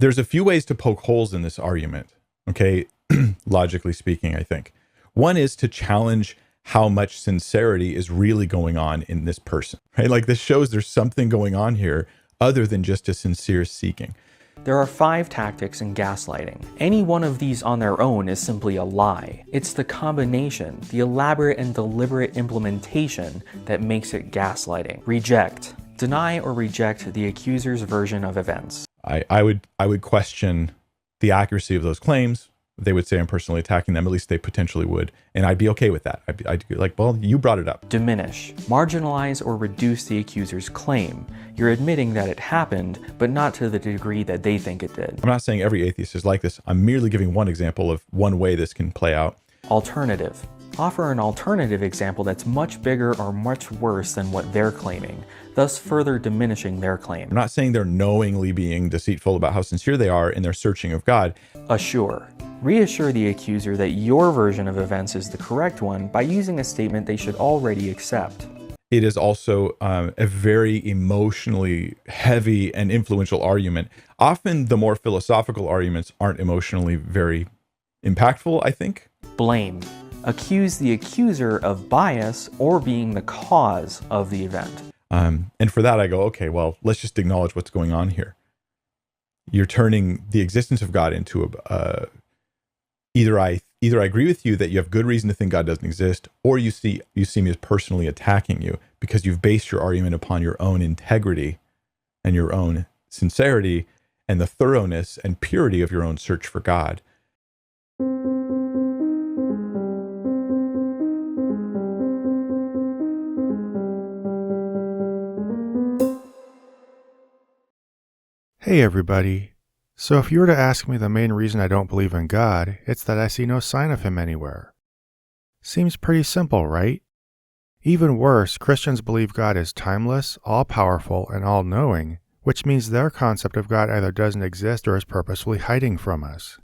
There's a few ways to poke holes in this argument, okay? Logically speaking, I think. One is to challenge how much sincerity is really going on in this person, right? Like this shows there's something going on here other than just a sincere seeking. There are 5 tactics in gaslighting. Any one of these on their own is simply a lie. It's the combination, the elaborate and deliberate implementation that makes it gaslighting. Reject. Deny or reject the accuser's version of events. I would question the accuracy of those claims. They would say I'm personally attacking them. At least they potentially would. And I'd be okay with that. I'd be like, well, you brought it up. Diminish. Marginalize or reduce the accuser's claim. You're admitting that it happened, but not to the degree that they think it did. I'm not saying every atheist is like this. I'm merely giving one example of one way this can play out. Alternative. Offer an alternative example that's much bigger or much worse than what they're claiming, thus further diminishing their claim. I'm not saying they're knowingly being deceitful about how sincere they are in their searching of God. Assure. Reassure the accuser that your version of events is the correct one by using a statement they should already accept. It is also a very emotionally heavy and influential argument. Often the more philosophical arguments aren't emotionally very impactful, I think. Blame. Accuse the accuser of bias or being the cause of the event. And for that I go, okay, well, let's just acknowledge what's going on here. You're turning the existence of God into either I agree with you that you have good reason to think God doesn't exist, or you see me as personally attacking you because you've based your argument upon your own integrity and your own sincerity and the thoroughness and purity of your own search for God. Hey everybody. So if you were to ask me the main reason I don't believe in God, it's that I see no sign of him anywhere. Seems pretty simple, right? Even worse, Christians believe God is timeless, all-powerful, and all-knowing, which means their concept of God either doesn't exist or is purposefully hiding from us.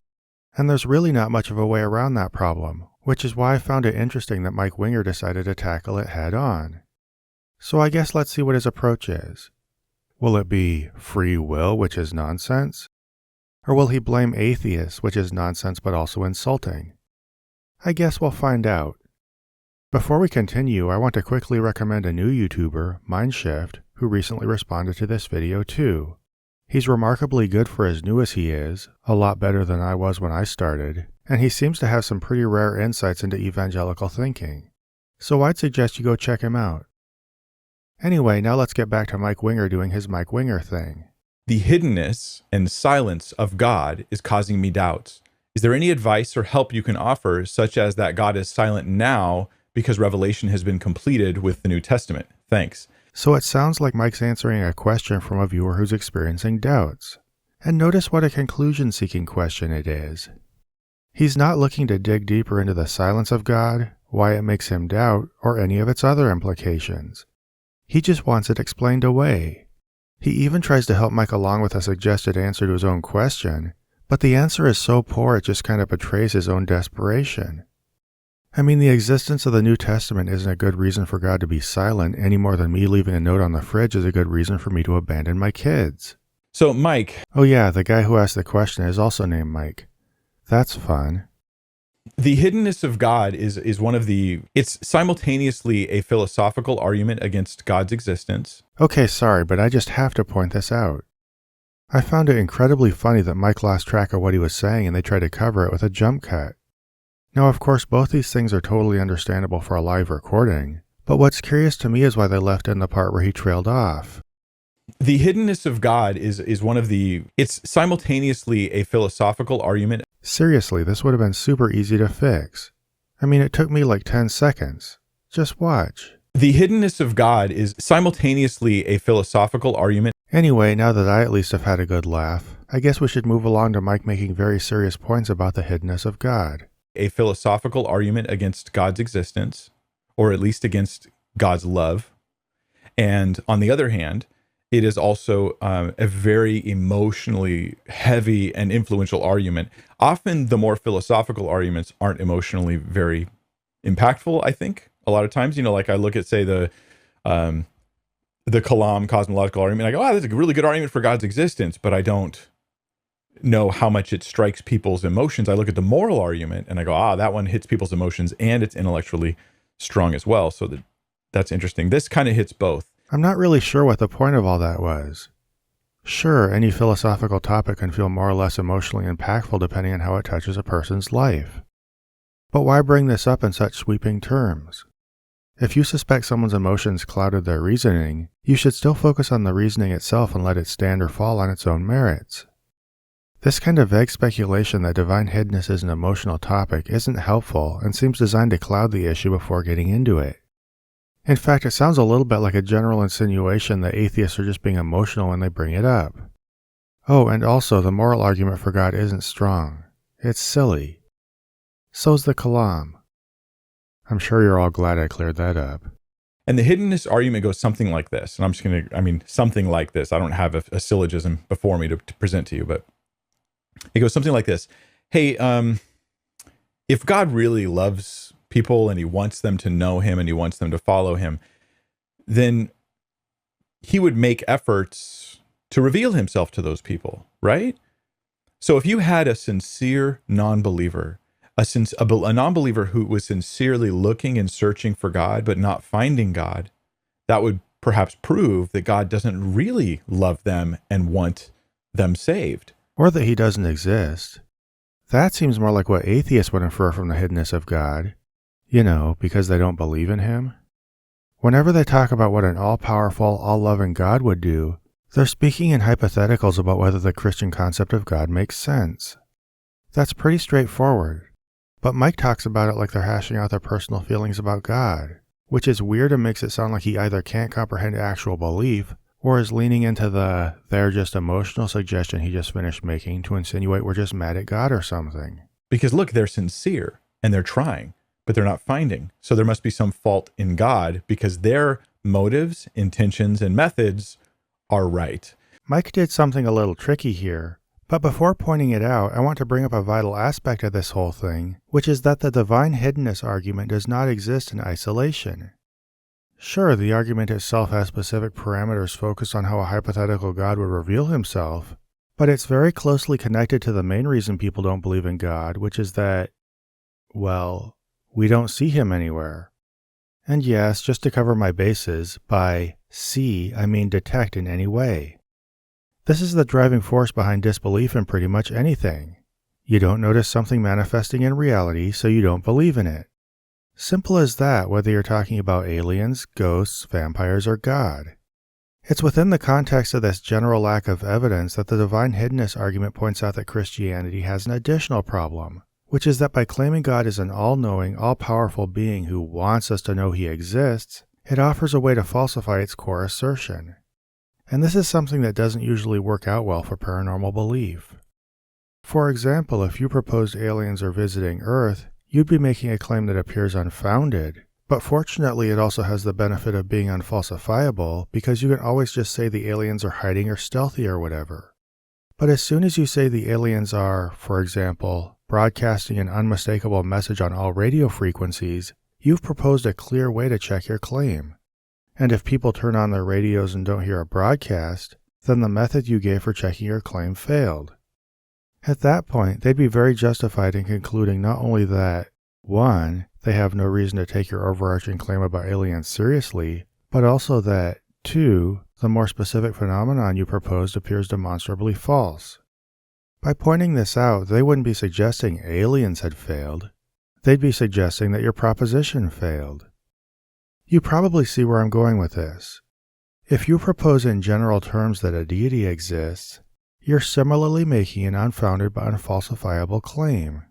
And there's really not much of a way around that problem, which is why I found it interesting that Mike Winger decided to tackle it head-on. So I guess let's see what his approach is. Will it be free will, which is nonsense? Or will he blame atheists, which is nonsense but also insulting? I guess we'll find out. Before we continue, I want to quickly recommend a new YouTuber, Mindshift, who recently responded to this video too. He's remarkably good for as new as he is, a lot better than I was when I started, and he seems to have some pretty rare insights into evangelical thinking. So I'd suggest you go check him out. Anyway, now let's get back to Mike Winger doing his Mike Winger thing. The hiddenness and silence of God is causing me doubts. Is there any advice or help you can offer, such as that God is silent now because revelation has been completed with the New Testament? Thanks. So it sounds like Mike's answering a question from a viewer who's experiencing doubts. And notice what a conclusion-seeking question it is. He's not looking to dig deeper into the silence of God, why it makes him doubt, or any of its other implications. He just wants it explained away. He even tries to help Mike along with a suggested answer to his own question, but the answer is so poor it just kind of betrays his own desperation. I mean, the existence of the New Testament isn't a good reason for God to be silent any more than me leaving a note on the fridge is a good reason for me to abandon my kids. So, Mike. Oh yeah, the guy who asked the question is also named Mike. That's fun. The hiddenness of God is one of the, it's simultaneously a philosophical argument against God's existence. Okay, sorry, but I just have to point this out. I found it incredibly funny that Mike lost track of what he was saying and they tried to cover it with a jump cut. Now, of course, both these things are totally understandable for a live recording, but what's curious to me is why they left in the part where he trailed off. The hiddenness of God is one of the, it's simultaneously a philosophical argument. Seriously, this would have been super easy to fix. I mean, it took me like 10 seconds. Just watch. The hiddenness of God is simultaneously a philosophical argument. Anyway, now that I at least have had a good laugh, I guess we should move along to Mike making very serious points about the hiddenness of God. A philosophical argument against God's existence, or at least against God's love. And on the other hand, it is also a very emotionally heavy and influential argument. Often the more philosophical arguments aren't emotionally very impactful, I think. A lot of times, you know, like I look at, say, the Kalam cosmological argument, I go, oh, that's a really good argument for God's existence, but I don't know how much it strikes people's emotions. I look at the moral argument and I go, that one hits people's emotions and it's intellectually strong as well. So that's interesting. This kind of hits both. I'm not really sure what the point of all that was. Sure, any philosophical topic can feel more or less emotionally impactful depending on how it touches a person's life. But why bring this up in such sweeping terms? If you suspect someone's emotions clouded their reasoning, you should still focus on the reasoning itself and let it stand or fall on its own merits. This kind of vague speculation that divine hiddenness is an emotional topic isn't helpful and seems designed to cloud the issue before getting into it. In fact, it sounds a little bit like a general insinuation that atheists are just being emotional when they bring it up. Oh, and also, the moral argument for God isn't strong. It's silly. So's the Kalam. I'm sure you're all glad I cleared that up. And the hiddenness argument goes something like this. And I'm just going to, something like this. I don't have a syllogism before me to present to you, but it goes something like this. Hey, if God really loves people and he wants them to know him and he wants them to follow him, then he would make efforts to reveal himself to those people, right? So if you had a sincere non-believer, a non-believer who was sincerely looking and searching for God but not finding God, that would perhaps prove that God doesn't really love them and want them saved. Or that he doesn't exist. That seems more like what atheists would infer from the hiddenness of God. Because they don't believe in him. Whenever they talk about what an all-powerful, all-loving God would do, they're speaking in hypotheticals about whether the Christian concept of God makes sense. That's pretty straightforward, but Mike talks about it like they're hashing out their personal feelings about God, which is weird and makes it sound like he either can't comprehend actual belief, or is leaning into the they're just emotional suggestion he just finished making to insinuate we're just mad at God or something. Because look, they're sincere, and they're trying, but they're not finding. So there must be some fault in God because their motives, intentions, and methods are right. Mike did something a little tricky here, but before pointing it out, I want to bring up a vital aspect of this whole thing, which is that the divine hiddenness argument does not exist in isolation. Sure, the argument itself has specific parameters focused on how a hypothetical God would reveal himself, but it's very closely connected to the main reason people don't believe in God, which is that, we don't see him anywhere. And yes, just to cover my bases, by see, I mean detect in any way. This is the driving force behind disbelief in pretty much anything. You don't notice something manifesting in reality, so you don't believe in it. Simple as that, whether you're talking about aliens, ghosts, vampires, or God. It's within the context of this general lack of evidence that the divine hiddenness argument points out that Christianity has an additional problem, which is that by claiming God is an all-knowing, all-powerful being who wants us to know he exists, it offers a way to falsify its core assertion. And this is something that doesn't usually work out well for paranormal belief. For example, if you proposed aliens are visiting Earth, you'd be making a claim that appears unfounded, but fortunately it also has the benefit of being unfalsifiable because you can always just say the aliens are hiding or stealthy or whatever. But as soon as you say the aliens are, for example, broadcasting an unmistakable message on all radio frequencies, you've proposed a clear way to check your claim. And if people turn on their radios and don't hear a broadcast, then the method you gave for checking your claim failed. At that point, they'd be very justified in concluding not only that, 1, they have no reason to take your overarching claim about aliens seriously, but also that, 2, the more specific phenomenon you proposed appears demonstrably false. By pointing this out, they wouldn't be suggesting aliens had failed. They'd be suggesting that your proposition failed. You probably see where I'm going with this. If you propose in general terms that a deity exists, you're similarly making an unfounded but unfalsifiable claim.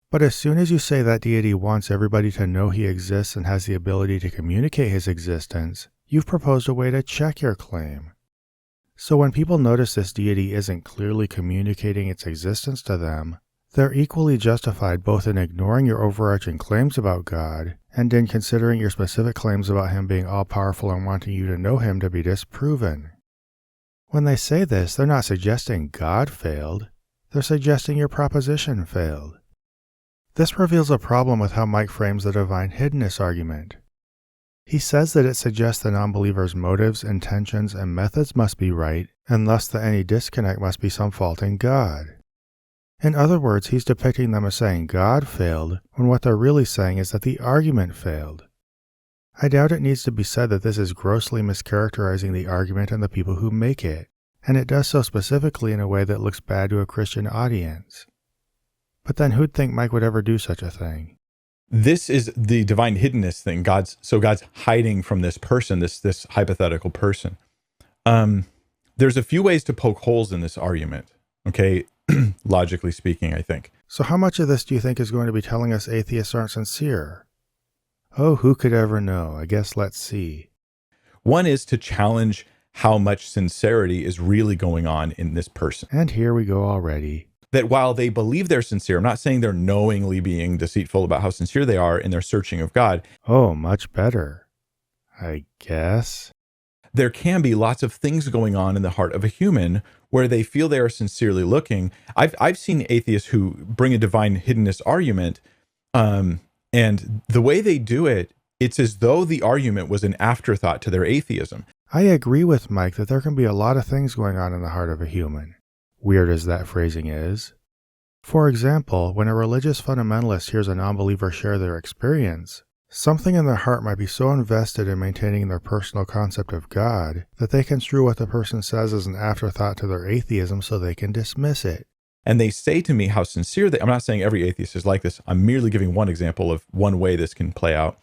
But as soon as you say that deity wants everybody to know he exists and has the ability to communicate his existence, you've proposed a way to check your claim. So when people notice this deity isn't clearly communicating its existence to them, they're equally justified both in ignoring your overarching claims about God and in considering your specific claims about him being all-powerful and wanting you to know him to be disproven. When they say this, they're not suggesting God failed, they're suggesting your proposition failed. This reveals a problem with how Mike frames the divine hiddenness argument. He says that it suggests the non-believer's motives, intentions, and methods must be right, and thus that any disconnect must be some fault in God. In other words, he's depicting them as saying God failed, when what they're really saying is that the argument failed. I doubt it needs to be said that this is grossly mischaracterizing the argument and the people who make it, and it does so specifically in a way that looks bad to a Christian audience. But then who'd think Mike would ever do such a thing? This is the divine hiddenness thing. God's hiding from this person, this hypothetical person. There's a few ways to poke holes in this argument, okay? Logically speaking, I think. So how much of this do you think is going to be telling us atheists aren't sincere? Oh, who could ever know? I guess let's see. One is to challenge how much sincerity is really going on in this person. And here we go already. That while they believe they're sincere, I'm not saying they're knowingly being deceitful about how sincere they are in their searching of God. Oh, much better, I guess. There can be lots of things going on in the heart of a human where they feel they are sincerely looking. I've seen atheists who bring a divine hiddenness argument, and the way they do it, it's as though the argument was an afterthought to their atheism. I agree with Mike that there can be a lot of things going on in the heart of a human, weird as that phrasing is. For example, when a religious fundamentalist hears a non-believer share their experience, something in their heart might be so invested in maintaining their personal concept of God that they construe what the person says as an afterthought to their atheism so they can dismiss it. And they say to me how sincere they. I'm not saying every atheist is like this. I'm merely giving one example of one way this can play out.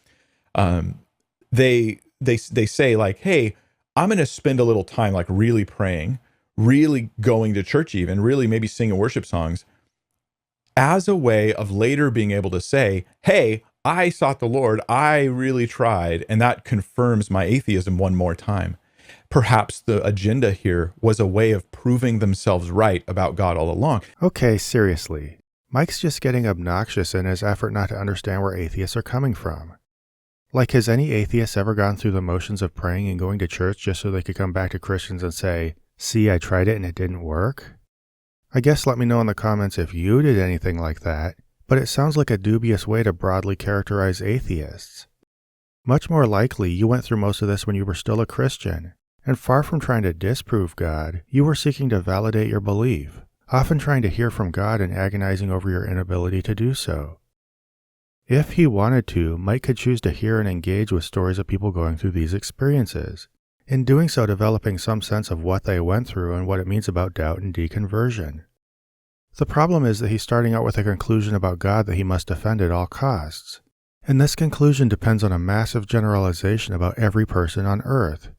They say like, hey, I'm going to spend a little time like really praying, really going to church, even really maybe singing worship songs, as a way of later being able to say, hey, I sought the Lord, I really tried, and that confirms my atheism one more time. Perhaps the agenda here was a way of proving themselves right about God all along. Okay, seriously. Mike's just getting obnoxious in his effort not to understand where atheists are coming from. Like, has any atheist ever gone through the motions of praying and going to church just so they could come back to Christians and say, see, I tried it and it didn't work? I guess let me know in the comments if you did anything like that, but it sounds like a dubious way to broadly characterize atheists. Much more likely, you went through most of this when you were still a Christian, and far from trying to disprove God, you were seeking to validate your belief, often trying to hear from God and agonizing over your inability to do so. If he wanted to, Mike could choose to hear and engage with stories of people going through these experiences, in doing so developing some sense of what they went through and what it means about doubt and deconversion. The problem is that he's starting out with a conclusion about God that he must defend at all costs, and this conclusion depends on a massive generalization about every person on earth,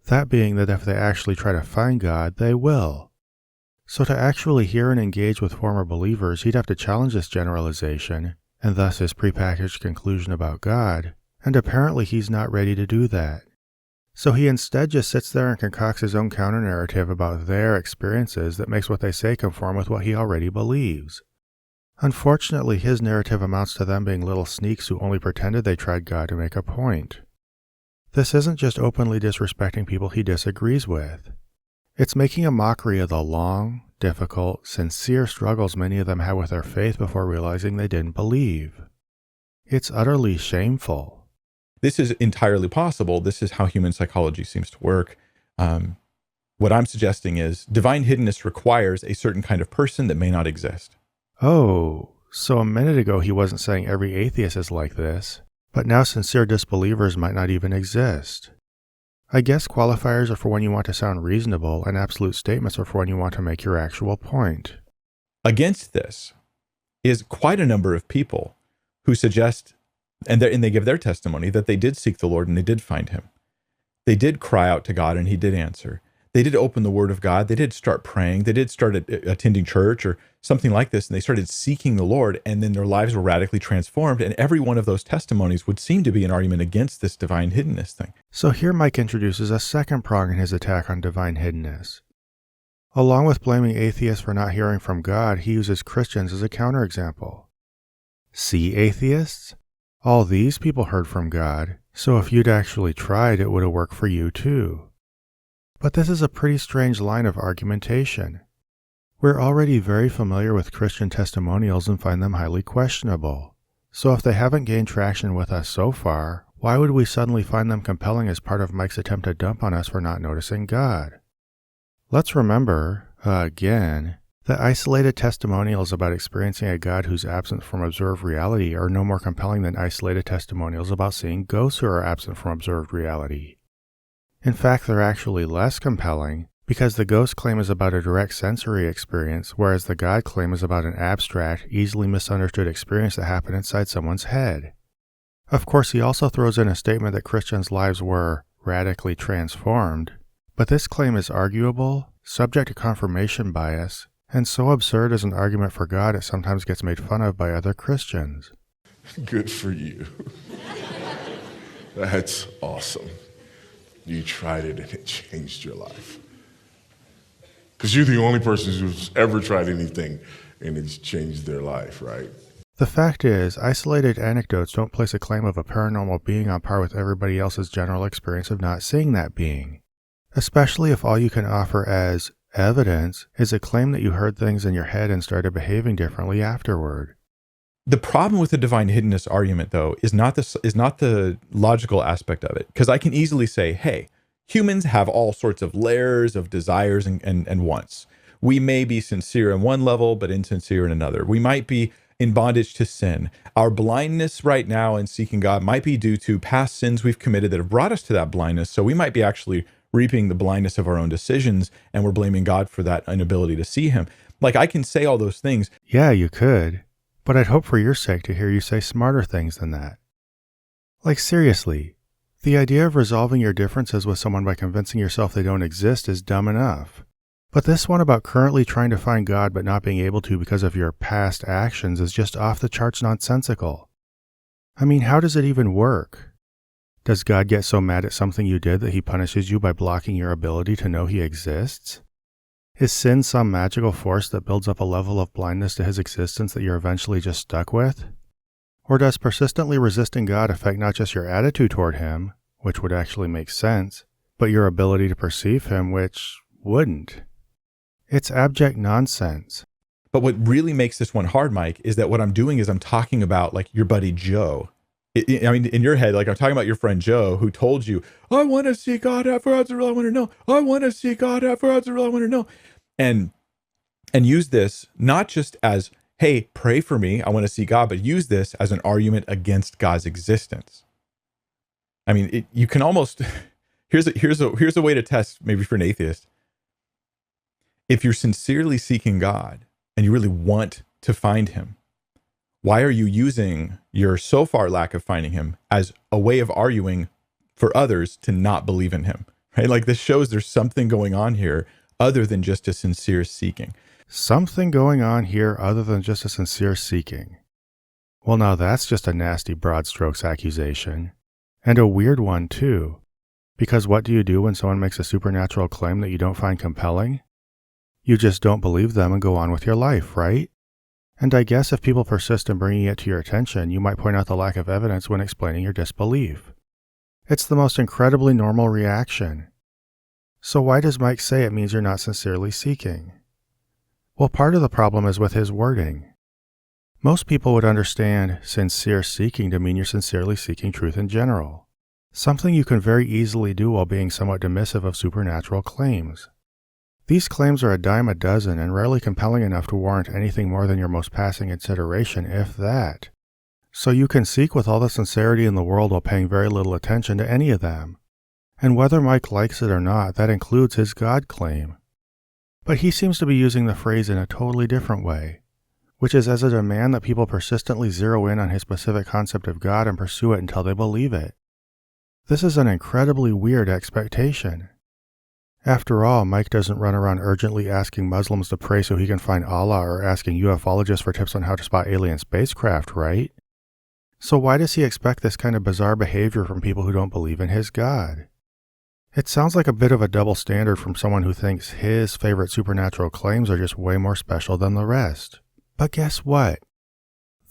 that being that if they actually try to find God, they will. So to actually hear and engage with former believers, he'd have to challenge this generalization, and thus his prepackaged conclusion about God, and apparently he's not ready to do that. So he instead just sits there and concocts his own counter-narrative about their experiences that makes what they say conform with what he already believes. Unfortunately, his narrative amounts to them being little sneaks who only pretended they tried God to make a point. This isn't just openly disrespecting people he disagrees with. It's making a mockery of the long, difficult, sincere struggles many of them had with their faith before realizing they didn't believe. It's utterly shameful. This is entirely possible. This is how human psychology seems to work. What I'm suggesting is divine hiddenness requires a certain kind of person that may not exist. Oh, so a minute ago he wasn't saying every atheist is like this, but now sincere disbelievers might not even exist. I guess qualifiers are for when you want to sound reasonable, and absolute statements are for when you want to make your actual point. Against this is quite a number of people who suggest, and they give their testimony, that they did seek the Lord and they did find him. They did cry out to God and he did answer. They did open the word of God. They did start praying. They did start attending church or something like this, and they started seeking the Lord, and then their lives were radically transformed. And every one of those testimonies would seem to be an argument against this divine hiddenness thing. So here Mike introduces a second prong in his attack on divine hiddenness. Along with blaming atheists for not hearing from God, he uses Christians as a counterexample. See, atheists? All these people heard from God, so if you'd actually tried, it would have worked for you too. But this is a pretty strange line of argumentation. We're already very familiar with Christian testimonials and find them highly questionable. So if they haven't gained traction with us so far, why would we suddenly find them compelling as part of Mike's attempt to dump on us for not noticing God? Let's remember, again, that isolated testimonials about experiencing a God who's absent from observed reality are no more compelling than isolated testimonials about seeing ghosts who are absent from observed reality. In fact, they're actually less compelling because the ghost claim is about a direct sensory experience, whereas the God claim is about an abstract, easily misunderstood experience that happened inside someone's head. Of course, he also throws in a statement that Christians' lives were radically transformed, but this claim is arguable, subject to confirmation bias, and so absurd as an argument for God it sometimes gets made fun of by other Christians. Good for you. That's awesome. You tried it and it changed your life. Because you're the only person who's ever tried anything and it's changed their life, right? The fact is, isolated anecdotes don't place a claim of a paranormal being on par with everybody else's general experience of not seeing that being, especially if all you can offer as evidence is a claim that you heard things in your head and started behaving differently afterward. The problem with the divine hiddenness argument, though, is not the logical aspect of it. Because I can easily say, hey, humans have all sorts of layers of desires and wants. We may be sincere in one level, but insincere in another. We might be in bondage to sin. Our blindness right now in seeking God might be due to past sins we've committed that have brought us to that blindness. So we might be actually reaping the blindness of our own decisions, and we're blaming God for that inability to see him. Like, I can say all those things. Yeah, you could. But I'd hope for your sake to hear you say smarter things than that. Like, seriously, the idea of resolving your differences with someone by convincing yourself they don't exist is dumb enough. But this one about currently trying to find God but not being able to because of your past actions is just off the charts nonsensical. I mean, how does it even work? Does God get so mad at something you did that he punishes you by blocking your ability to know he exists? Is sin some magical force that builds up a level of blindness to his existence that you're eventually just stuck with? Or does persistently resisting God affect not just your attitude toward him, which would actually make sense, but your ability to perceive him, which wouldn't? It's abject nonsense. But what really makes this one hard, Mike, is that what I'm doing is I'm talking about like your buddy Joe. I mean, in your head, like I'm talking about your friend Joe who told you, I want to see God after odds are real, I want to know. I want to see God after odds are real, I want to know. And use this not just as, hey, pray for me, I want to see God, but use this as an argument against God's existence. I mean, you can almost, here's a way to test maybe for an atheist. If you're sincerely seeking God and you really want to find him, why are you using your so far lack of finding him as a way of arguing for others to not believe in him, right? Like, this shows there's something going on here other than just a sincere seeking. Something going on here other than just a sincere seeking. Well, now that's just a nasty broad strokes accusation. And a weird one, too. Because what do you do when someone makes a supernatural claim that you don't find compelling? You just don't believe them and go on with your life, right? And I guess if people persist in bringing it to your attention, you might point out the lack of evidence when explaining your disbelief. It's the most incredibly normal reaction. So why does Mike say it means you're not sincerely seeking? Well, part of the problem is with his wording. Most people would understand sincere seeking to mean you're sincerely seeking truth in general, something you can very easily do while being somewhat dismissive of supernatural claims. These claims are a dime a dozen and rarely compelling enough to warrant anything more than your most passing consideration, if that. So you can seek with all the sincerity in the world while paying very little attention to any of them. And whether Mike likes it or not, that includes his God claim. But he seems to be using the phrase in a totally different way, which is as a demand that people persistently zero in on his specific concept of God and pursue it until they believe it. This is an incredibly weird expectation. After all, Mike doesn't run around urgently asking Muslims to pray so he can find Allah or asking ufologists for tips on how to spot alien spacecraft, right? So why does he expect this kind of bizarre behavior from people who don't believe in his God? It sounds like a bit of a double standard from someone who thinks his favorite supernatural claims are just way more special than the rest. But guess what?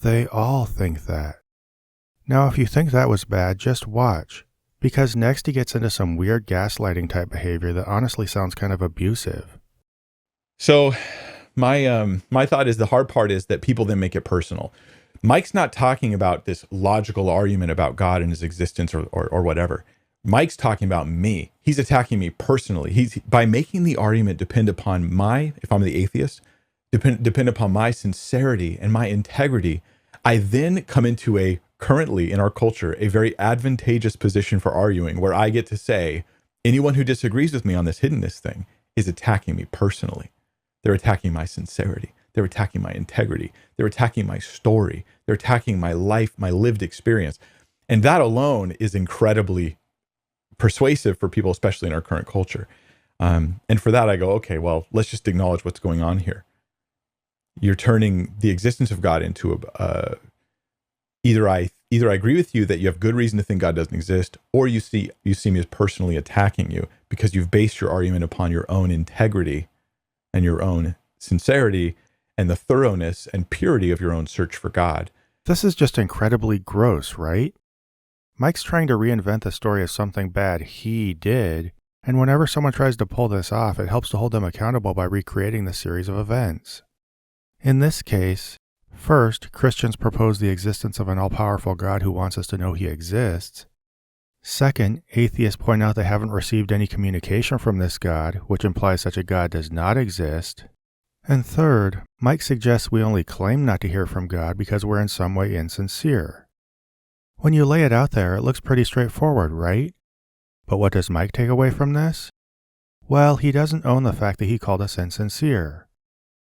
They all think that. Now, if you think that was bad, just watch. Because next he gets into some weird gaslighting type behavior that honestly sounds kind of abusive. So my thought is the hard part is that people then make it personal. Mike's not talking about this logical argument about God and his existence or whatever. Mike's talking about me. He's attacking me personally. He's by making the argument depend upon if I'm the atheist, depend upon my sincerity and my integrity. I then come into currently in our culture, a very advantageous position for arguing, where I get to say, anyone who disagrees with me on this hiddenness thing is attacking me personally. They're attacking my sincerity. They're attacking my integrity. They're attacking my story. They're attacking my life, my lived experience. And that alone is incredibly persuasive for people, especially in our current culture. And for that, I go, okay, well, let's just acknowledge what's going on here. You're turning the existence of God into either I agree with you that you have good reason to think God doesn't exist, or you see me as personally attacking you because you've based your argument upon your own integrity and your own sincerity and the thoroughness and purity of your own search for God. This is just incredibly gross, right? Mike's trying to reinvent the story as something bad he did, and whenever someone tries to pull this off, it helps to hold them accountable by recreating the series of events. In this case, first, Christians propose the existence of an all-powerful God who wants us to know he exists. Second, atheists point out they haven't received any communication from this God, which implies such a God does not exist. And third, Mike suggests we only claim not to hear from God because we're in some way insincere. When you lay it out there, it looks pretty straightforward, right? But what does Mike take away from this? Well, he doesn't own the fact that he called us insincere.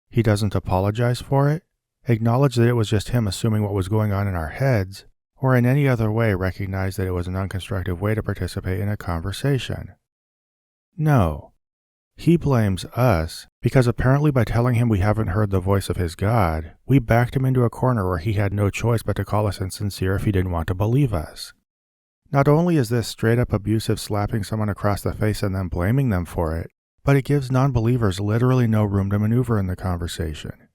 He doesn't apologize for it, acknowledge that it was just him assuming what was going on in our heads, or in any other way recognize that it was an unconstructive way to participate in a conversation. No. He blames us because apparently by telling him we haven't heard the voice of his God, we backed him into a corner where he had no choice but to call us insincere if he didn't want to believe us. Not only is this straight-up abusive slapping someone across the face and then blaming them for it, but it gives non-believers literally no room to maneuver in the conversation.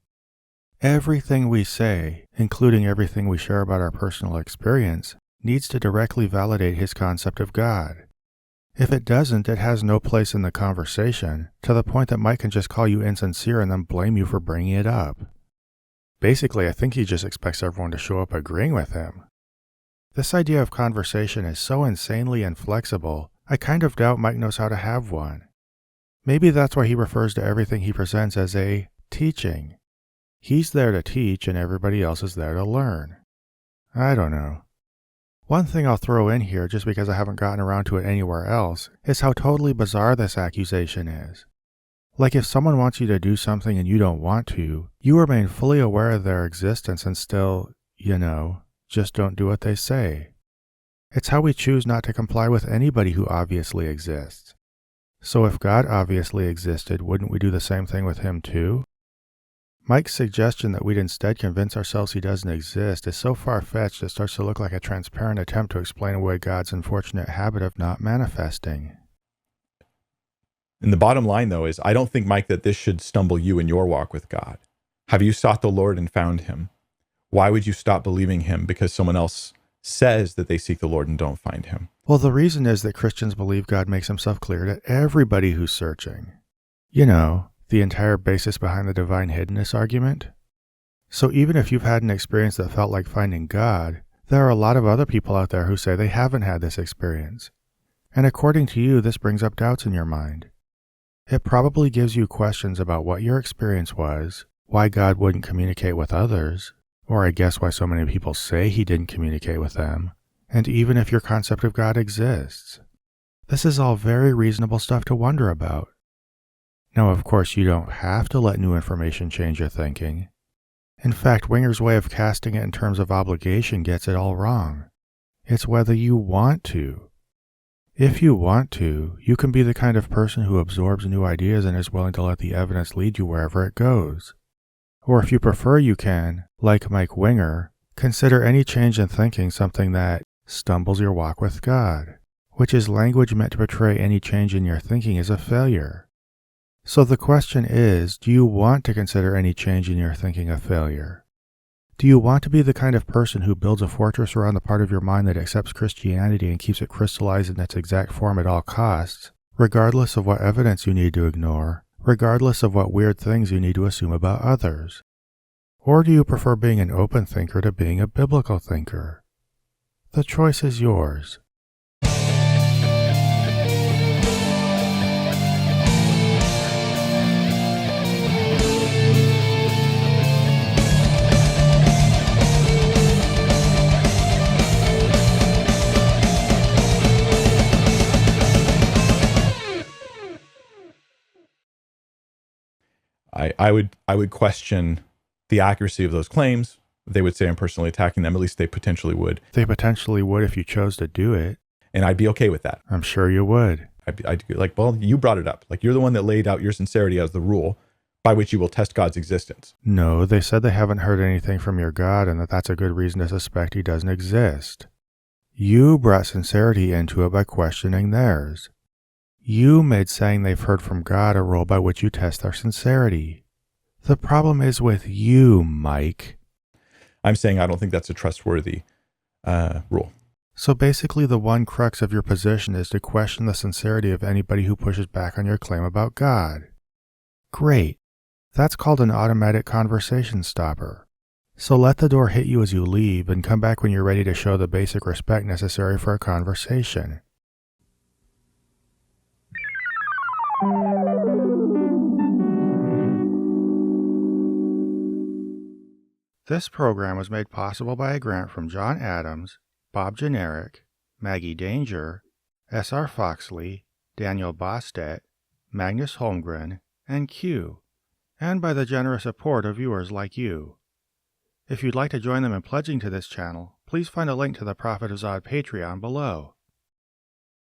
Everything we say, including everything we share about our personal experience, needs to directly validate his concept of God. If it doesn't, it has no place in the conversation, to the point that Mike can just call you insincere and then blame you for bringing it up. Basically, I think he just expects everyone to show up agreeing with him. This idea of conversation is so insanely inflexible, I kind of doubt Mike knows how to have one. Maybe that's why he refers to everything he presents as a teaching. He's there to teach and everybody else is there to learn. I don't know. One thing I'll throw in here, just because I haven't gotten around to it anywhere else, is how totally bizarre this accusation is. Like if someone wants you to do something and you don't want to, you remain fully aware of their existence and still, just don't do what they say. It's how we choose not to comply with anybody who obviously exists. So if God obviously existed, wouldn't we do the same thing with him too? Mike's suggestion that we'd instead convince ourselves he doesn't exist is so far-fetched it starts to look like a transparent attempt to explain away God's unfortunate habit of not manifesting. And the bottom line, though, is I don't think, Mike, that this should stumble you in your walk with God. Have you sought the Lord and found him? Why would you stop believing him because someone else says that they seek the Lord and don't find him? Well, the reason is that Christians believe God makes himself clear to everybody who's searching. The entire basis behind the Divine Hiddenness argument. So even if you've had an experience that felt like finding God, there are a lot of other people out there who say they haven't had this experience. And according to you, this brings up doubts in your mind. It probably gives you questions about what your experience was, why God wouldn't communicate with others, or I guess why so many people say he didn't communicate with them, and even if your concept of God exists. This is all very reasonable stuff to wonder about. Now, of course, you don't have to let new information change your thinking. In fact, Winger's way of casting it in terms of obligation gets it all wrong. It's whether you want to. If you want to, you can be the kind of person who absorbs new ideas and is willing to let the evidence lead you wherever it goes. Or if you prefer, you can, like Mike Winger, consider any change in thinking something that stumbles your walk with God, which is language meant to portray any change in your thinking as a failure. So the question is, do you want to consider any change in your thinking a failure? Do you want to be the kind of person who builds a fortress around the part of your mind that accepts Christianity and keeps it crystallized in its exact form at all costs, regardless of what evidence you need to ignore, regardless of what weird things you need to assume about others? Or do you prefer being an open thinker to being a biblical thinker? The choice is yours. I would question the accuracy of those claims. They would say I'm personally attacking them. At least they potentially would. They potentially would if you chose to do it. And I'd be okay with that. I'm sure you would. I'd be like, well, you brought it up. Like, you're the one that laid out your sincerity as the rule by which you will test God's existence. No, they said they haven't heard anything from your God and that that's a good reason to suspect he doesn't exist. You brought sincerity into it by questioning theirs. You made saying they've heard from God a rule by which you test their sincerity. The problem is with you, Mike. I'm saying I don't think that's a trustworthy rule. So basically the one crux of your position is to question the sincerity of anybody who pushes back on your claim about God. Great. That's called an automatic conversation stopper. So let the door hit you as you leave and come back when you're ready to show the basic respect necessary for a conversation. This program was made possible by a grant from John Adams, Bob Generic, Maggie Danger, S.R. Foxley, Daniel Bostedt, Magnus Holmgren, and Q, and by the generous support of viewers like you. If you'd like to join them in pledging to this channel, please find a link to the Prophet of Zod Patreon below.